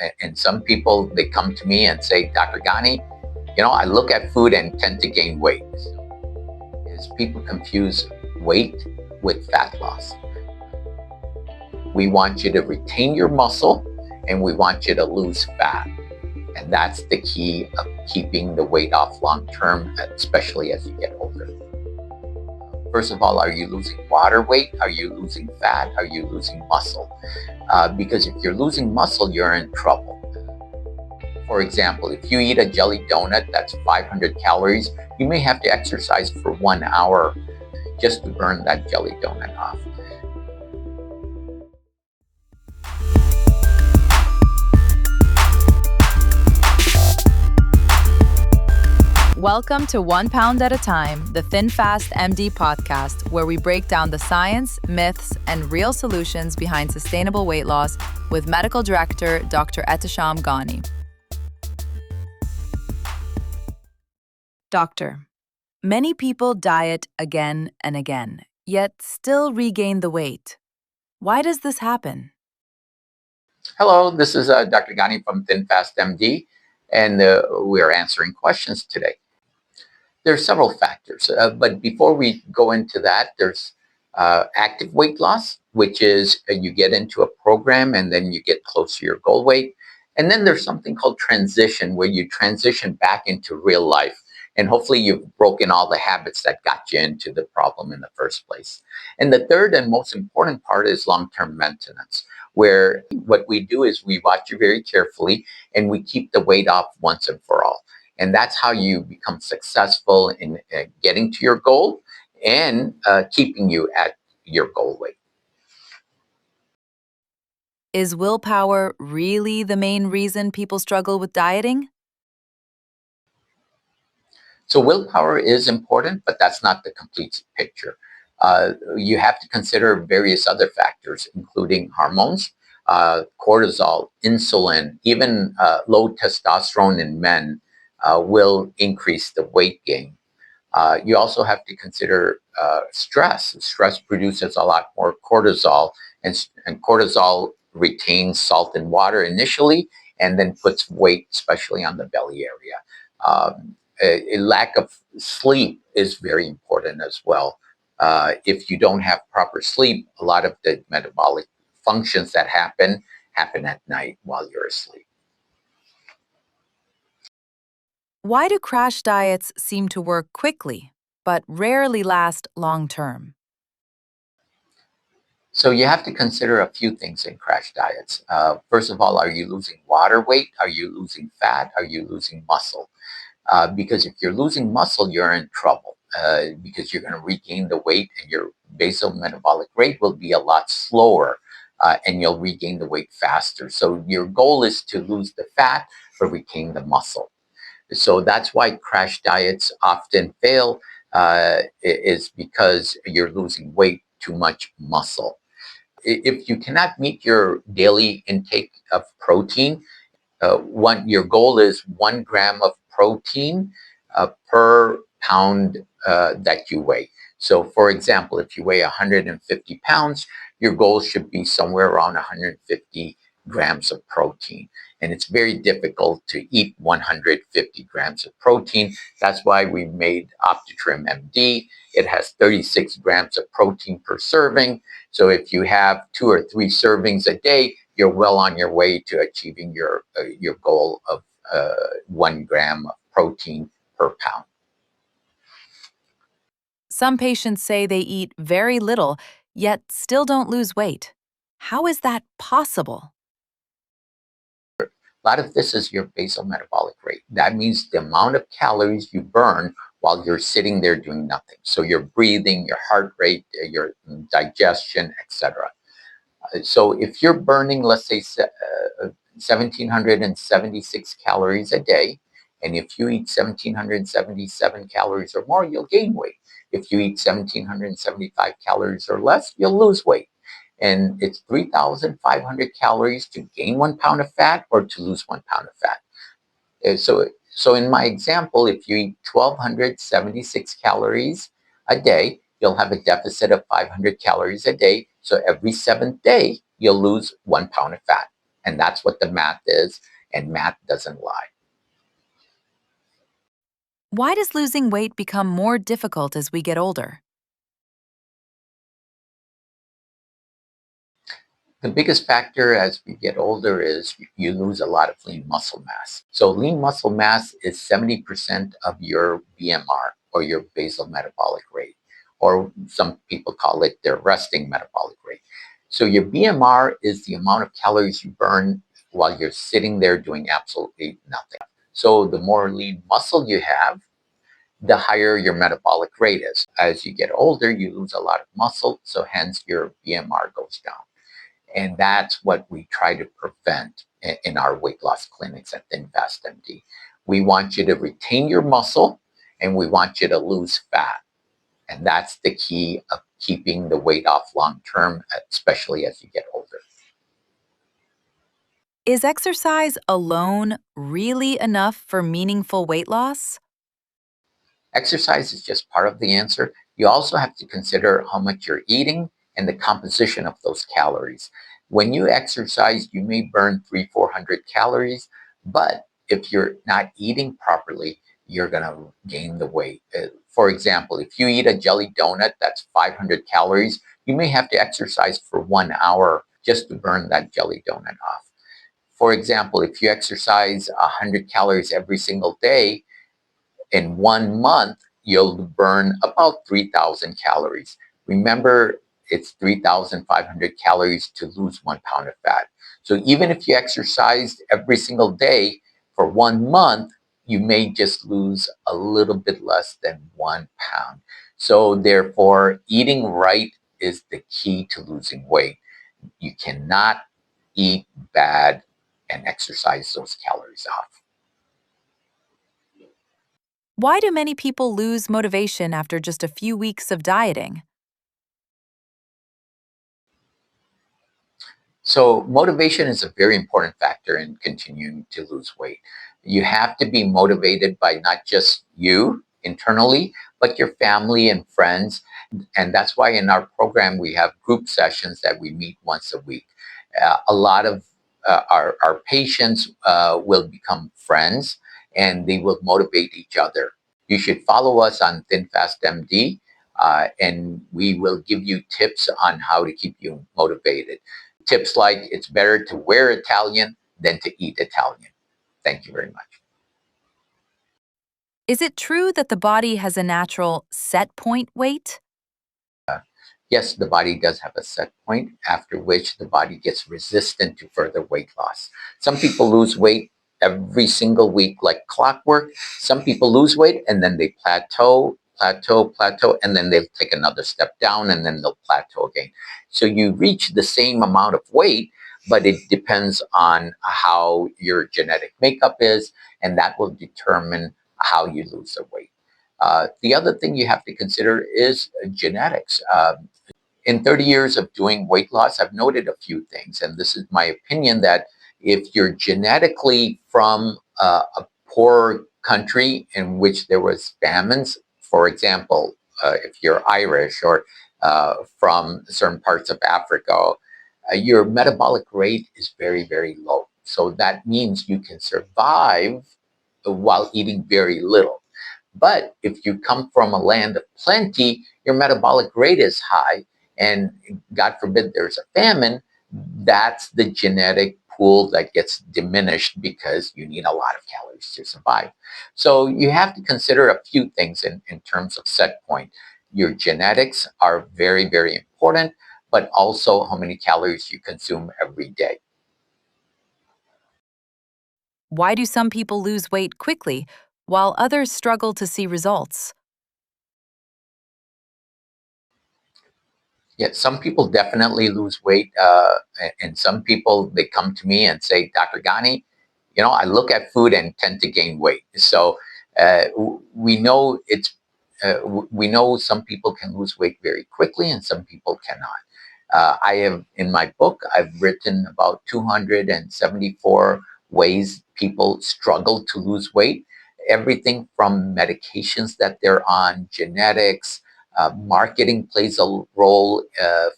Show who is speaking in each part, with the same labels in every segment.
Speaker 1: And some people, they come to me and say, Dr. Ghani, I look at food and tend to gain weight. Is people confuse weight with fat loss. We want you to retain your muscle and we want you to lose fat. And that's the key of keeping the weight off long term, especially as you get older. First of all, are you losing water weight? Are you losing fat? Are you losing muscle? Because if you're losing muscle, you're in trouble. For example, if you eat a jelly donut that's 500 calories, you may have to exercise for 1 hour just to burn that jelly donut off.
Speaker 2: Welcome to 1 Pound at a Time, the Thin Fast MD podcast, where we break down the science, myths, and real solutions behind sustainable weight loss with medical director Dr. Ehtesham Ghani. Doctor, many people diet again and again, yet still regain the weight. Why does this happen?
Speaker 1: Hello, this is Dr. Ghani from Thin Fast MD, and we are answering questions today. There are several factors, but before we go into that, there's active weight loss, which is you get into a program and then you get close to your goal weight. And then there's something called transition, where you transition back into real life. And hopefully you've broken all the habits that got you into the problem in the first place. And the third and most important part is long-term maintenance, where what we do is we watch you very carefully and we keep the weight off once and for all. And that's how you become successful in getting to your goal and keeping you at your goal weight.
Speaker 2: Is willpower really the main reason people struggle with dieting?
Speaker 1: So willpower is important, but that's not the complete picture. You have to consider various other factors, including hormones, cortisol, insulin, even low testosterone in men will increase the weight gain. You also have to consider stress. Stress produces a lot more cortisol, and cortisol retains salt and water initially and then puts weight, especially on the belly area. A lack of sleep is very important as well. If you don't have proper sleep, a lot of the metabolic functions that happen at night while you're asleep.
Speaker 2: Why do crash diets seem to work quickly, but rarely last long term?
Speaker 1: So you have to consider a few things in crash diets. First of all, are you losing water weight? Are you losing fat? Are you losing muscle? Because if you're losing muscle, you're in trouble because you're going to regain the weight and your basal metabolic rate will be a lot slower and you'll regain the weight faster. So your goal is to lose the fat but retain the muscle. So that's why crash diets often fail is because you're losing weight, too much muscle. If you cannot meet your daily intake of protein, your goal is 1 gram of protein per pound that you weigh. So for example, if you weigh 150 pounds, your goal should be somewhere around 150 grams of protein. And it's very difficult to eat 150 grams of protein. That's why we made Optitrim MD. It has 36 grams of protein per serving. So if you have 2 or 3 servings a day, you're well on your way to achieving your goal of 1 gram of protein per pound.
Speaker 2: Some patients say they eat very little, yet still don't lose weight. How is that possible?
Speaker 1: A lot of this is your basal metabolic rate. That means the amount of calories you burn while you're sitting there doing nothing. So your breathing, your heart rate, your digestion, etc. So if you're burning, let's say, 1,776 calories a day, and if you eat 1,777 calories or more, you'll gain weight. If you eat 1,775 calories or less, you'll lose weight. And it's 3,500 calories to gain 1 pound of fat or to lose 1 pound of fat. So in my example, if you eat 1,276 calories a day, you'll have a deficit of 500 calories a day. So every 7th day, you'll lose 1 pound of fat. And that's what the math is, and math doesn't lie.
Speaker 2: Why does losing weight become more difficult as we get older?
Speaker 1: The biggest factor as we get older is you lose a lot of lean muscle mass. So lean muscle mass is 70% of your BMR, or your basal metabolic rate, or some people call it their resting metabolic rate. So your BMR is the amount of calories you burn while you're sitting there doing absolutely nothing. So the more lean muscle you have, the higher your metabolic rate is. As you get older, you lose a lot of muscle, so hence your BMR goes down. And that's what we try to prevent in our weight loss clinics at ThinFast MD. We want you to retain your muscle, and we want you to lose fat. And that's the key of keeping the weight off long term, especially as you get older.
Speaker 2: Is exercise alone really enough for meaningful weight loss?
Speaker 1: Exercise is just part of the answer. You also have to consider how much you're eating and the composition of those calories. When you exercise, you may burn 300-400 calories, but if you're not eating properly, you're going to gain the weight. For example, if you eat a jelly donut that's 500 calories, you may have to exercise for 1 hour just to burn that jelly donut off. For example, if you exercise 100 calories every single day, in 1 month, you'll burn about 3,000 calories. Remember, it's 3,500 calories to lose 1 pound of fat. So even if you exercised every single day for 1 month, you may just lose a little bit less than 1 pound. So therefore, eating right is the key to losing weight. You cannot eat bad and exercise those calories off.
Speaker 2: Why do many people lose motivation after just a few weeks of dieting?
Speaker 1: So motivation is a very important factor in continuing to lose weight. You have to be motivated by not just you internally, but your family and friends. And that's why in our program, we have group sessions that we meet once a week. A lot of our patients will become friends, and they will motivate each other. You should follow us on ThinFast MD, and we will give you tips on how to keep you motivated. Tips like it's better to wear Italian than to eat Italian. Thank you very much.
Speaker 2: Is it true that the body has a natural set point weight?
Speaker 1: Yes, the body does have a set point after which the body gets resistant to further weight loss. Some people lose weight every single week like clockwork. Some people lose weight and then they plateau, and then they'll take another step down and then they'll plateau again. So you reach the same amount of weight, but it depends on how your genetic makeup is, and that will determine how you lose the weight. The other thing you have to consider is genetics. In 30 years of doing weight loss, I've noted a few things, and this is my opinion, that if you're genetically from a poor country in which there was famines, for example, if you're Irish or from certain parts of Africa, your metabolic rate is very, very low. So that means you can survive while eating very little. But if you come from a land of plenty, your metabolic rate is high, and God forbid there's a famine, that's the genetic pool that gets diminished because you need a lot of calories to survive. So you have to consider a few things in terms of set point. Your genetics are very, very important, but also how many calories you consume every day.
Speaker 2: Why do some people lose weight quickly while others struggle to see results?
Speaker 1: Yeah, some people definitely lose weight, and some people, they come to me and say, Dr. Ghani, I look at food and tend to gain weight. So we know we know some people can lose weight very quickly and some people cannot. I have, in my book, I've written about 274 ways people struggle to lose weight. Everything from medications that they're on, genetics, marketing plays a role.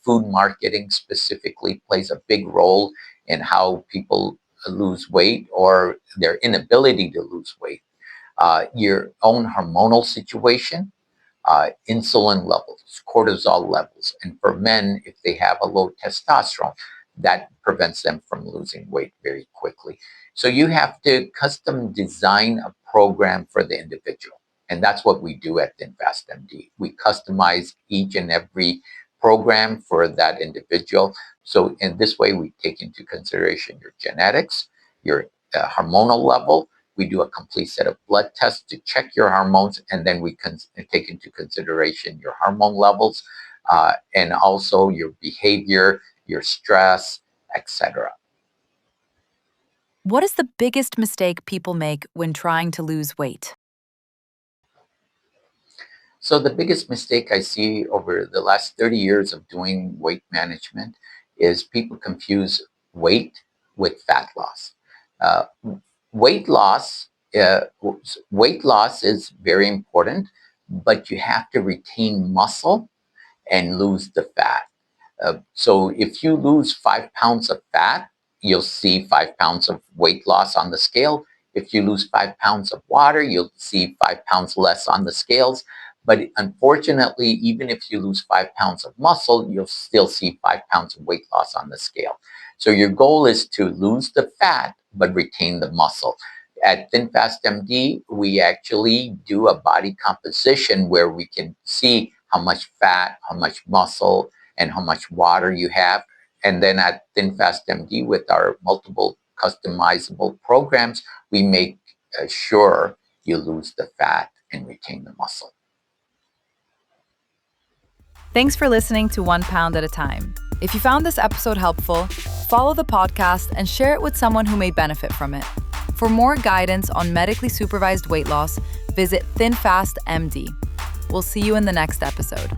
Speaker 1: Food marketing specifically plays a big role in how people lose weight or their inability to lose weight. Your own hormonal situation, insulin levels, cortisol levels. And for men, if they have a low testosterone, that prevents them from losing weight very quickly. So you have to custom design a program for the individual. And that's what we do at ThinFast MD. We customize each and every program for that individual. So in this way, we take into consideration your genetics, your hormonal level. We do a complete set of blood tests to check your hormones, and then we can take into consideration your hormone levels, and also your behavior, your stress, etc.
Speaker 2: What is the biggest mistake people make when trying to lose weight?
Speaker 1: So the biggest mistake I see over the last 30 years of doing weight management is people confuse weight with fat loss. Uh, weight loss, uh, weight loss is very important, but you have to retain muscle and lose the fat. So if you lose 5 pounds of fat, you'll see 5 pounds of weight loss on the scale. If you lose 5 pounds of water, you'll see 5 pounds less on the scales. But unfortunately, even if you lose 5 pounds of muscle, you'll still see 5 pounds of weight loss on the scale. So your goal is to lose the fat, but retain the muscle. At ThinFast MD, we actually do a body composition where we can see how much fat, how much muscle, and how much water you have. And then at ThinFast MD, with our multiple customizable programs, we make sure you lose the fat and retain the muscle.
Speaker 2: Thanks for listening to 1 Pound at a Time. If you found this episode helpful, follow the podcast and share it with someone who may benefit from it. For more guidance on medically supervised weight loss, visit ThinFast MD. We'll see you in the next episode.